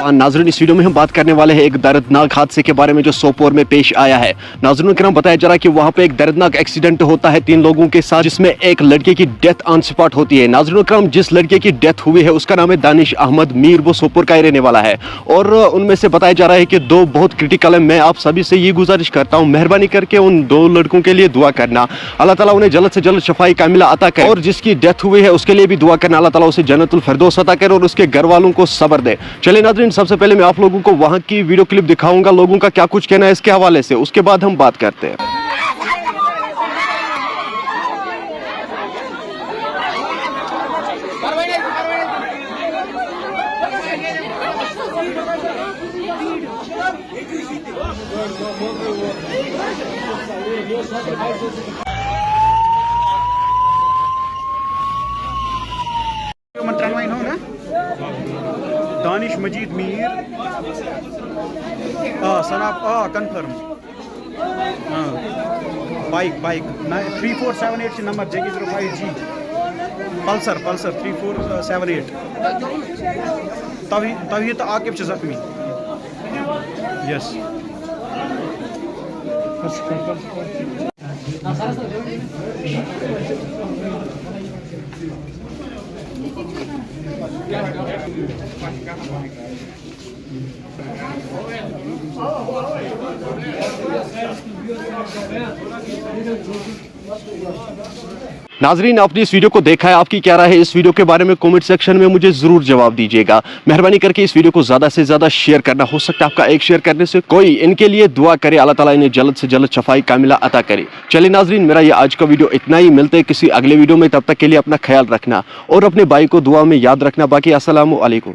नाज़रीन, इस वीडियो में हम बात करने वाले हैं एक दर्दनाक हादसे के बारे में जो सोपोर में पेश आया है। नाज़रीन करम, बताया जा रहा है कि वहां पे एक दर्दनाक एक्सीडेंट होता है 3 लोगों के साथ, जिसमें एक लड़के की डेथ ऑन स्पॉट होती है। नाज़रीन करम, जिस लड़के की डेथ हुई है उसका नाम है दानिश अहमद मीर, वो सोपोर का ही रहने वाला है और उनमें से बताया जा रहा है कि 2 बहुत क्रिटिकल है। मैं आप सभी से ये गुजारिश करता हूँ, मेहरबानी करके उन 2 लड़कों के लिए दुआ करना, अल्लाह ताला उन्हें जल्द से जल्द शफाई कामिला अता करे, और जिसकी डेथ हुई है उसके लिए भी दुआ करना, अल्लाह ताला उसे जन्नतुल फिरदौस अता करे और उसके घर वालों को सब्र दे। चलिए नाज़रीन, सबसे पहले मैं आप लोगों को वहां की वीडियो क्लिप दिखाऊंगा, लोगों का क्या कुछ कहना है इसके हवाले से, उसके बाद हम बात करते हैं। दानिश मजीद मीर सनाब confirm bike 3478 number JK05G Pulsar 3478 Tawheed Aqib जख्मी। यस नाजरीन, आपने इस वीडियो को देखा है, आपकी क्या राय है इस वीडियो के बारे में कमेंट सेक्शन में मुझे जरूर जवाब दीजिएगा। मेहरबानी करके इस वीडियो को ज्यादा से ज्यादा शेयर करना, हो सकता है आपका एक शेयर करने से कोई इनके लिए दुआ करे, अल्लाह ताला इन्हें जल्द से जल्द शफाई कामिला अता करे। चलिए नाजरीन, मेरा ये आज का वीडियो इतना ही, मिलते हैं किसी अगले वीडियो में, तब तक के लिए अपना ख्याल रखना और अपने भाई को दुआ में याद रखना। बाकी अस्सलामु अलैकुम।